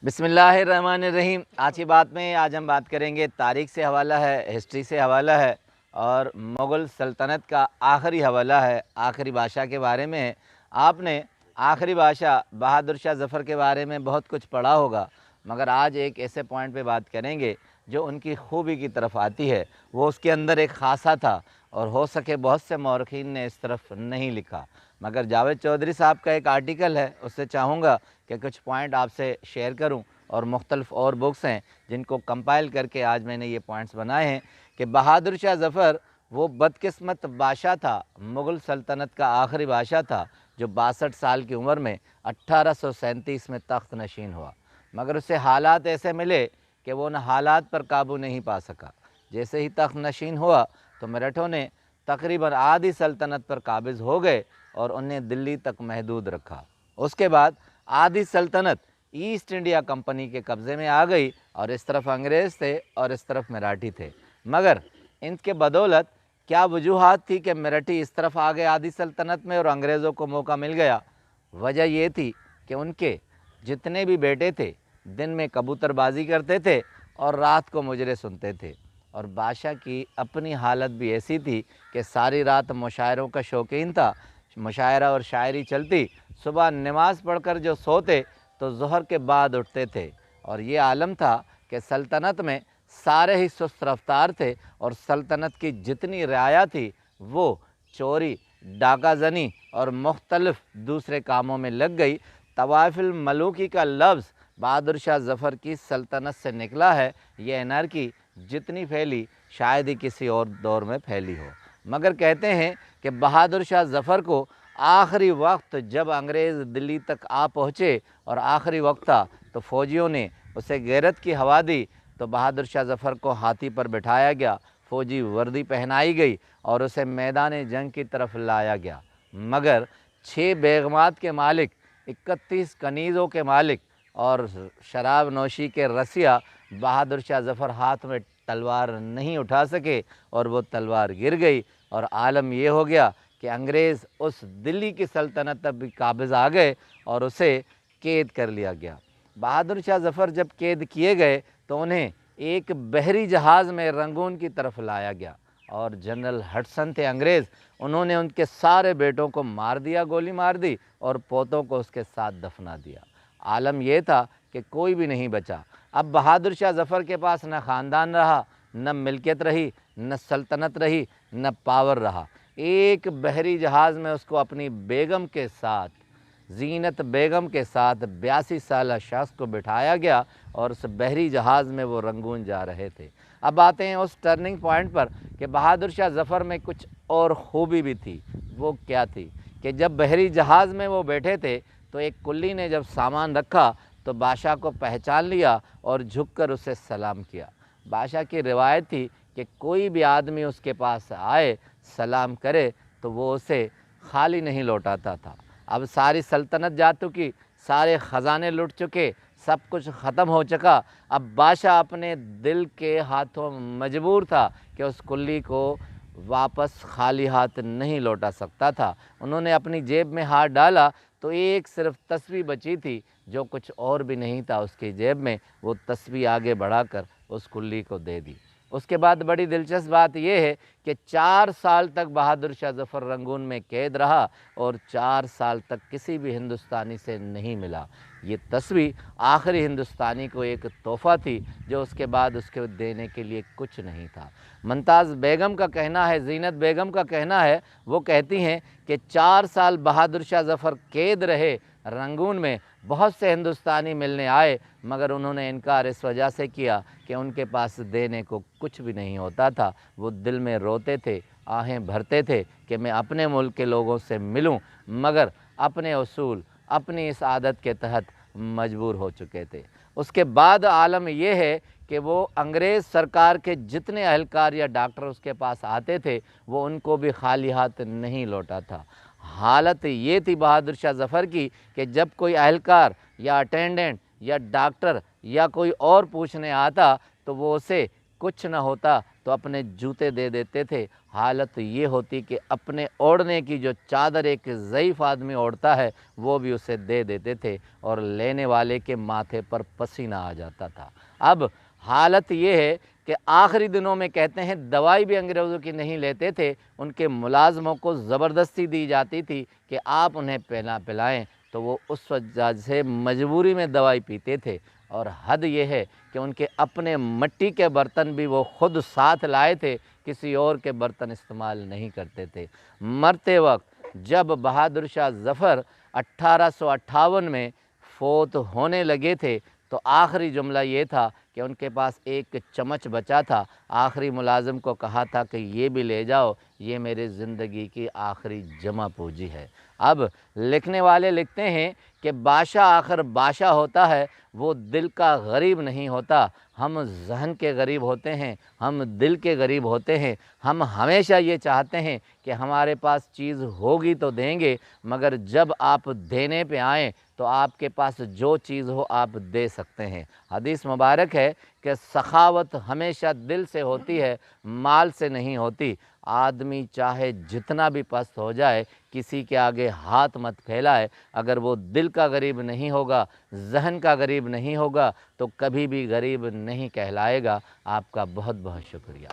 بسم اللہ الرحمن الرحیم۔ آج کی بات میں ہم بات کریں گے، تاریخ سے حوالہ ہے، ہسٹری سے حوالہ ہے اور مغل سلطنت کا آخری حوالہ ہے، آخری بادشاہ کے بارے میں ہے۔ آپ نے آخری بادشاہ بہادر شاہ ظفر کے بارے میں بہت کچھ پڑھا ہوگا، مگر آج ایک ایسے پوائنٹ پہ بات کریں گے جو ان کی خوبی کی طرف آتی ہے۔ وہ اس کے اندر ایک خاصہ تھا اور ہو سکے بہت سے مورخین نے اس طرف نہیں لکھا، مگر جاوید چودھری صاحب کا ایک آرٹیکل ہے، اس سے چاہوں گا کہ کچھ پوائنٹ آپ سے شیئر کروں، اور مختلف اور بکس ہیں جن کو کمپائل کر کے آج میں نے یہ پوائنٹس بنائے ہیں کہ بہادر شاہ ظفر وہ بدقسمت بادشاہ تھا، مغل سلطنت کا آخری بادشاہ تھا جو 62 سال کی عمر میں 1837 میں تخت نشین ہوا، مگر اسے حالات ایسے ملے کہ وہ ان حالات پر قابو نہیں پا سکا۔ جیسے ہی تخت نشین ہوا تو مرہٹوں نے تقریباً آدھی سلطنت پر قابض ہو گئے اور انہیں دلی تک محدود رکھا۔ اس کے بعد آدھی سلطنت ایسٹ انڈیا کمپنی کے قبضے میں آ گئی، اور اس طرف انگریز تھے اور اس طرف مراٹھی تھے، مگر ان کے بدولت کیا وجوہات تھی کہ مراٹھی اس طرف آ گئے آدھی سلطنت میں اور انگریزوں کو موقع مل گیا؟ وجہ یہ تھی کہ ان کے جتنے بھی بیٹے تھے دن میں کبوتر بازی کرتے تھے اور رات کو مجرے سنتے تھے، اور بادشاہ کی اپنی حالت بھی ایسی تھی کہ ساری رات مشاعروں کا شوقین تھا، مشاعرہ اور شاعری چلتی، صبح نماز پڑھ کر جو سوتے تو ظہر کے بعد اٹھتے تھے، اور یہ عالم تھا کہ سلطنت میں سارے ہی سست رفتار تھے، اور سلطنت کی جتنی رعایا تھی وہ چوری، ڈاکہ زنی اور مختلف دوسرے کاموں میں لگ گئی۔ طوائف الملوکی کا لفظ بہادر شاہ ظفر کی سلطنت سے نکلا ہے۔ یہ انارکی جتنی پھیلی شاید ہی کسی اور دور میں پھیلی ہو، مگر کہتے ہیں کہ بہادر شاہ ظفر کو آخری وقت جب انگریز دلی تک آ پہنچے اور آخری وقت تھا تو فوجیوں نے اسے غیرت کی ہوا دی، تو بہادر شاہ ظفر کو ہاتھی پر بٹھایا گیا، فوجی وردی پہنائی گئی اور اسے میدان جنگ کی طرف لایا گیا، مگر 6 بیگمات کے مالک، 31 کنیزوں کے مالک اور شراب نوشی کے رسیا بہادر شاہ ظفر ہاتھ میں تلوار نہیں اٹھا سکے، اور وہ تلوار گر گئی، اور عالم یہ ہو گیا کہ انگریز اس دلی کی سلطنت تک بھی قابض آ گئے اور اسے قید کر لیا گیا۔ بہادر شاہ ظفر جب قید کیے گئے تو انہیں ایک بحری جہاز میں رنگون کی طرف لایا گیا، اور جنرل ہڈسن تھے انگریز، انہوں نے ان کے سارے بیٹوں کو مار دیا، گولی مار دی، اور پوتوں کو اس کے ساتھ دفنا دیا۔ عالم یہ تھا کہ کوئی بھی نہیں بچا۔ اب بہادر شاہ ظفر کے پاس نہ خاندان رہا، نہ ملکیت رہی، نہ سلطنت رہی، نہ پاور رہا۔ ایک بحری جہاز میں اس کو اپنی بیگم کے ساتھ، زینت بیگم کے ساتھ 82 سالہ شخص کو بٹھایا گیا، اور اس بحری جہاز میں وہ رنگون جا رہے تھے۔ اب آتے ہیں اس ٹرننگ پوائنٹ پر کہ بہادر شاہ ظفر میں کچھ اور خوبی بھی تھی۔ وہ کیا تھی کہ جب بحری جہاز میں وہ بیٹھے تھے تو ایک کلی نے جب سامان رکھا تو بادشاہ کو پہچان لیا اور جھک کر اسے سلام کیا۔ بادشاہ کی روایت تھی کہ کوئی بھی آدمی اس کے پاس آئے، سلام کرے تو وہ اسے خالی نہیں لوٹاتا تھا۔ اب ساری سلطنت جا چکی، سارے خزانے لٹ چکے، سب کچھ ختم ہو چکا۔ اب بادشاہ اپنے دل کے ہاتھوں مجبور تھا کہ اس کلی کو واپس خالی ہاتھ نہیں لوٹا سکتا تھا۔ انہوں نے اپنی جیب میں ہاتھ ڈالا تو ایک صرف تسبیح بچی تھی، جو کچھ اور بھی نہیں تھا اس کی جیب میں، وہ تسبیح آگے بڑھا کر اس کلی کو دے دی۔ اس کے بعد بڑی دلچسپ بات یہ ہے کہ 4 سال تک بہادر شاہ ظفر رنگون میں قید رہا، اور 4 سال تک کسی بھی ہندوستانی سے نہیں ملا۔ یہ تسبیح آخری ہندوستانی کو ایک تحفہ تھی، جو اس کے بعد اس کے دینے کے لیے کچھ نہیں تھا۔ ممتاز بیگم کا کہنا ہے، زینت بیگم کا کہنا ہے، وہ کہتی ہیں کہ 4 سال بہادر شاہ ظفر قید رہے رنگون میں، بہت سے ہندوستانی ملنے آئے، مگر انہوں نے انکار اس وجہ سے کیا کہ ان کے پاس دینے کو کچھ بھی نہیں ہوتا تھا۔ وہ دل میں روتے تھے، آہیں بھرتے تھے کہ میں اپنے ملک کے لوگوں سے ملوں، مگر اپنے اصول، اپنی اس عادت کے تحت مجبور ہو چکے تھے۔ اس کے بعد عالم یہ ہے کہ وہ انگریز سرکار کے جتنے اہلکار یا ڈاکٹر اس کے پاس آتے تھے وہ ان کو بھی خالی ہاتھ نہیں لوٹا تھا۔ حالت یہ تھی بہادر شاہ ظفر کی کہ جب کوئی اہلکار یا اٹینڈنٹ یا ڈاکٹر یا کوئی اور پوچھنے آتا تو وہ اسے کچھ نہ ہوتا تو اپنے جوتے دے دیتے تھے۔ حالت یہ ہوتی کہ اپنے اوڑھنے کی جو چادر ایک ضعیف آدمی اوڑھتا ہے وہ بھی اسے دے دیتے تھے، اور لینے والے کے ماتھے پر پسینہ آ جاتا تھا۔ اب حالت یہ ہے کہ آخری دنوں میں کہتے ہیں دوائی بھی انگریزوں کی نہیں لیتے تھے، ان کے ملازموں کو زبردستی دی جاتی تھی کہ آپ انہیں پلائیں، تو وہ اس وجہ سے مجبوری میں دوائی پیتے تھے۔ اور حد یہ ہے کہ ان کے اپنے مٹی کے برتن بھی وہ خود ساتھ لائے تھے، کسی اور کے برتن استعمال نہیں کرتے تھے۔ مرتے وقت جب بہادر شاہ ظفر 1858 میں فوت ہونے لگے تھے تو آخری جملہ یہ تھا کہ ان کے پاس ایک چمچ بچا تھا، آخری ملازم کو کہا تھا کہ یہ بھی لے جاؤ، یہ میرے زندگی کی آخری جمع پوجی ہے۔ اب لکھنے والے لکھتے ہیں کہ بادشاہ آخر بادشاہ ہوتا ہے، وہ دل کا غریب نہیں ہوتا۔ ہم ذہن کے غریب ہوتے ہیں، ہم دل کے غریب ہوتے ہیں۔ ہم ہمیشہ یہ چاہتے ہیں کہ ہمارے پاس چیز ہوگی تو دیں گے، مگر جب آپ دینے پہ آئیں تو آپ کے پاس جو چیز ہو آپ دے سکتے ہیں۔ حدیث مبارک ہے کہ سخاوت ہمیشہ دل سے ہوتی ہے، مال سے نہیں ہوتی۔ آدمی چاہے جتنا بھی پست ہو جائے، کسی کے آگے ہاتھ مت پھیلائے، اگر وہ دل کا غریب نہیں ہوگا، ذہن کا غریب نہیں ہوگا تو کبھی بھی غریب نہیں کہلائے گا۔ آپ کا بہت بہت شکریہ۔